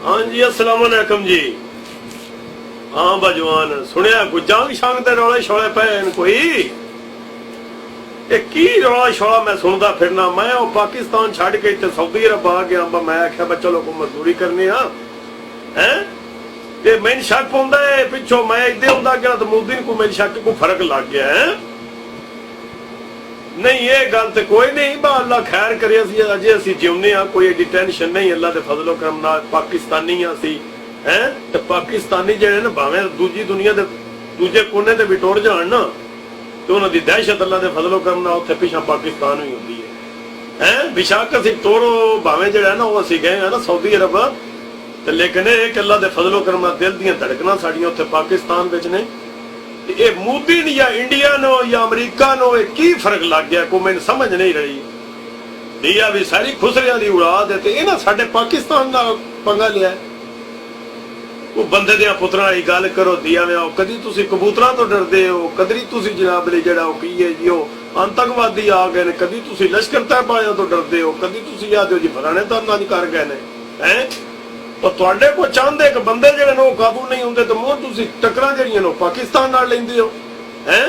हाँ जी अस्सलाम वालेकुम जी। हाँ बजवान सुनिया कोई जंग शंग ते रौले शौले पे कोई की रौला शौला मैं सुनता फिरना। मैं वो पाकिस्तान छड़ के इत्थे सऊदी अरब आ गया। मैं आख्या बा चलो कोई मजदूरी करनी है ते मैनू शक पौंदा है पिछों मैं इधर हुंदा गया तो मोदी को मेरे शक को फर्क लग गया है। नहीं ये गल तो कोई नहीं बा अल्लाह खैर करे अजे असी जिउने हाँ कोई एडी टेंशन नहीं। अल्लाह के फजलो करम नाल पाकिस्तानी असी हैं ते पाकिस्तानी जेडे ना भावें दूजी दुनिया दे दूजे कोने ते भी टुर जाण ना तो उन्हां दी दहशत अल्लाह के फजलो करम नाल उत्थे पिछा पाकिस्तान ही हुंदी है हैं। बेशक असी टुरो भावें जेड़ा ना वो असी गए हैं ना सऊदी अरब ते लेकिन एक अल्लाह के फजलो करम नाल दिल दीयां धड़कनां साडियां उत्थे पाकिस्तान विच ने। ये मोदी या इंडिया नो या अमरीका नो की फर्क लग गया को मैंने समझ नहीं रही। दिया भी सारी खुसरिया दी उड़ाद है इन्हें साडे पाकिस्तान का पंगा लिया। वो बंदे दियां पुत्रां वाली गल करो दिया में आओ कदी तुसी कबूतरां तो डरदे हो कदी तुसी जनाब ले जेड़ा की है जी वो आतंकवादी आ गए ने कदी तुसी लश्कर तैयबायां तो डरदे हो कदी तुसी आदे हो जी फलाने तरना कर गए ने हैं। तो तुहाडे को चाहते कि बंदे जेडे ने काबू नहीं होंगे तो मूंह तुसी टक्करां जेड़ियां ने पाकिस्तान नाल लैंदे हो हैं।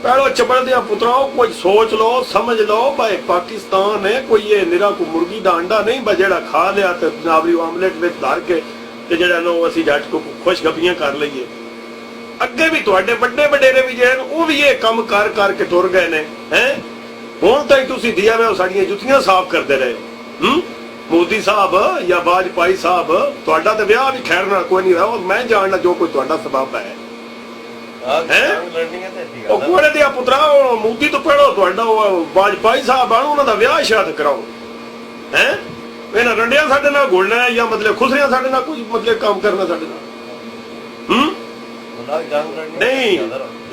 पहलो चबड़ दियां पुत्राओ कोई सोच लो समझ लो भाई पाकिस्तान है कोई ये निरा को मुर्गी दा अंडा नहीं बा जेड़ा खा लिया ते जनाबरी आमलेट विच धर के ते जेड़ा नो असी जट को खुशखबरियां कर लईए। अगे भी तुहाडे बड़े वडेरे भी जेड़े वो भी ये काम कर के टुर गए ने हैं। हुण ताईं तुसी दिया में साडियां जुत्तियां साफ करदे रहे मोदी साहब या वाजपेयी साहब तुहाडा ते विआह भी खैर नाल कोई नहीं रहा। मैं जानना जो कोई तुहाडा सबब है घोड़े दिया पुत्रा मोदी तो पढ़ो तुहाडा वाजपेयी साहब आनो उन्हां दा विआह शाद कराओ हैं। इन्हां रंडियां साडे नाल घुलना है या मतलब खुसरियां साडे नाल कुछ मतलब काम करना साडे नाल नहीं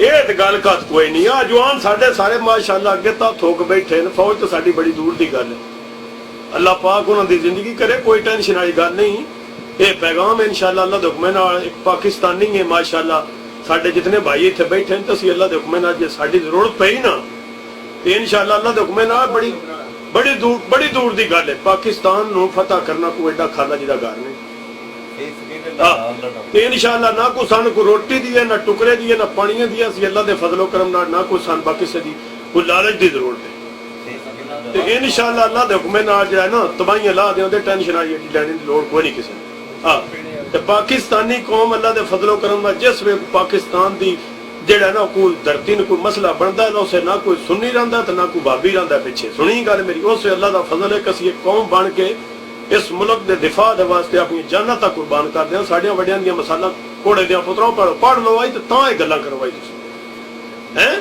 ये ते गल कत कोई नहीं। आ जवान साडे सारे माशाअल्लाह अगे तां थोक बैठे ने फौज तो साडी बड़ी दूर दी गल है। अल्लाह पाक उन्होंने जिंदगी करे कोई टेंशन वाली गल नहीं। ये पैगाम इंशाअल्लाह अल्लाह दे हुक्म नाल एक पाकिस्तानी है माशाअल्लाह साडे जितने भाई इत्थे बैठे हैं तसी अल्लाह दे हुक्म नाल जे साडी जरूरत पई ना ते इंशाअल्लाह अल्लाह दे हुक्म नाल बड़ी दूर दी गल है। पाकिस्तान नूं फतह करना कोई एडा खाला जी दा घर नहीं ते इंशाअल्लाह ना कोई सानू कोई रोटी दी है ना टुकड़े दी है ना पानी दी है। असी अल्लाह दे फजलो करम नाल ना कोई सानू बाकी से दी कोई लालच दी जरूरत है ते इंशाअल्लाह अल्लाह दे हुक्म नाल जो है ना तबाहियां ला देंदे टेंशन आई लैने दी लोड़ कोई नहीं किसी हां। ते पाकिस्तानी कौम अल्लाह दे फजलो करम नाल जिस वे पाकिस्तान दी जेड़ा ना कोई धरती ने कोई मसला बनदा है ना उसे ना कोई सुन्नी रहिंदा ते ना कोई भाभी रहिंदा पीछे सुनी गल मेरी उस अल्लाह दा फजल है कि असीं एक कौम बन के इस मुल्क दे दिफा दे वास्ते अपनी जानां तक कुर्बान कर दें। साडियां वड्डियां दियां मसाला घोड़े दियां पुत्रों पढ़ लो आई ते तां ये गल्लां करवाई तुसीं हैं।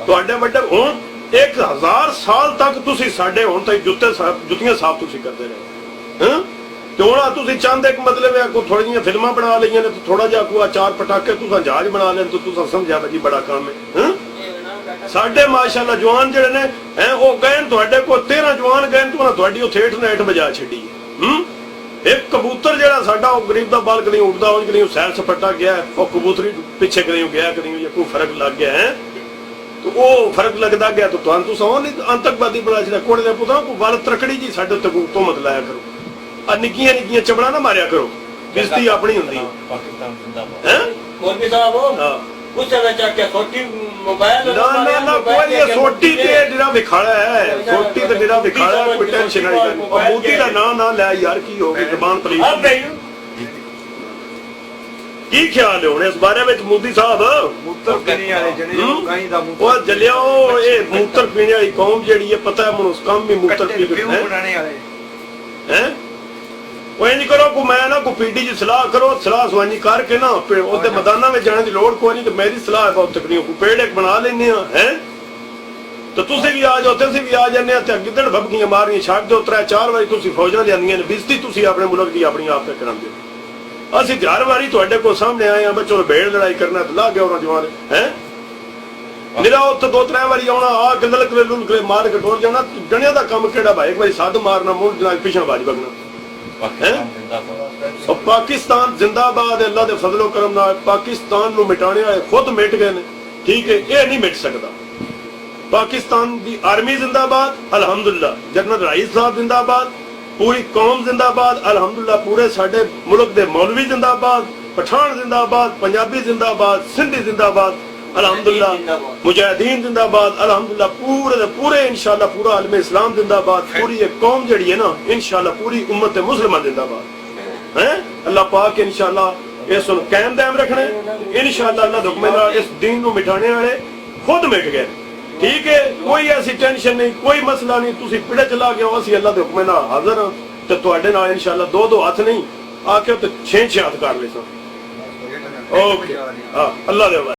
तुहाडे वड्डे हुण 1000 साल तक तुसी साडे हुण ताईं जुत्तियां साफ तुसी करदे रहे हैं ते हुण तुसी चाहंदे कि मतलब है कोई थोड़ी जिहियां फिल्मां बना लईयां ने तो थोड़ा जिहा कोई चार पटाके तुसां जहाज बना लेन तो तुसां समझा जी बड़ा काम है। साडे माशाअल्लाह जवान जेड़े ने हैं वो गए तुहाडे कोल 13 जवान गए तो तुहाडी उत्थे हेठ नेट बजा छड्डी है। एक कबूतर जेड़ा साडा वो गरीब दा बाल कदी उड़दा उंज कदी सैर सपाटा गया वो कबूतरी पीछे कदी गया कदी या कोई फर्क लग गया है तो वो फर्क लगता गया तो आतंकवादी बना छड़ा कोड़े दे पुत्रा को वाल त्रकड़ी जी साडे उत्ते को तोहमत लाया करो आ निक्कियां निक्कियां चबड़ा ना मारिया करो बेइज्जती अपनी हुंदी पाकिस्तान जिंदाबाद हैं मौलवी साहब हां उस जगह जाके छोटी मोबाइल ना कोई ये सोटी ते डेरा विखाड़ा है सोटी ते डेरा विखाड़ा कोई टेंशन नहीं और मोदी दा ना ले यार की होगी जबान प्लीज की ख्याल है हुण इस बारे में मोदी साहब मूत्र पीने वाले जने कहीं दा मूत्र ओ जलियो ये मूत्र पीने वाली कौम जेड़ी है पता है मुझ कम भी मूत्र पी के बनाने वाले हैं वो इंज करो को मैं ना को पीडी जी सलाह करो सलाह सवानी करके ना ओदे मैदाना में जाने की लोड़ कोई नहीं तो मेरी सलाह है बहुत तकरीब को पेड़ एक बना लेने हैं तो तुसी भी आ जाओ तुसी भी आ जाने ते गिद्दड़ भबकियां मारियां छाड़ दो 3-4 बारी तुसी फौजां लियांदियां ने बेइज्जती तुसी अपने मुल्क दी अपनी आप पे करांदे असि हर बारी तुहाडे को सामने आए हैं बच्चों भेड़ लड़ाई करना तो ला गया जवान है मेरा उत्थे 2-3 बारी आना आ के ललकरे लुलकरे मार के टोर जाना जणिया दा काम केड़ा भाई एक बारी सद मारना मुंह जना पीछे बाज बगना और पाकिस्तान जिंदाबाद अल्लाह दे फजलो करम नाल पाकिस्तान नूं मिटाने वाले खुद मिट गए ने ठीक है ये नहीं मिट सकदा। पाकिस्तान दी आर्मी जिंदाबाद अल्हम्दुलिल्लाह जनरल राइस साहब जिंदाबाद पूरी कौम जिंदाबाद अल्हम्दुलिल्लाह पूरे साडे मुल्क दे मौलवी जिंदाबाद पठान जिंदाबाद पंजाबी जिंदाबाद सिंधी जिंदाबाद अल्हम्दुलिल्लाह मुजाहिदीन जिंदाबाद अल्हम्दुलिल्लाह पूरे दे पूरे इंशाअल्लाह पूरा आलम इस्लाम जिंदाबाद पूरी ये कौम जड़ी है ना इंशाअल्लाह पूरी उम्मत मुस्लिमा जिंदाबाद हैं अल्लाह पाक इंशाअल्लाह इस कायम दायम रखने इंशाअल्लाह अल्लाह दे हुक्म नाल इस दीन नु मिटाने वाले खुद मिट गए ठीक है कोई ऐसी टेंशन नहीं कोई मसला नहीं तुसी पिड़े चला गए हो असी अल्लाह दे हुक्म नाल हाजिर हां ते तुहाडे नाल इंशाअल्लाह दो दो हाथ नहीं आके ते 6 हाथ कर ले सन ओके हां अल्लाह दे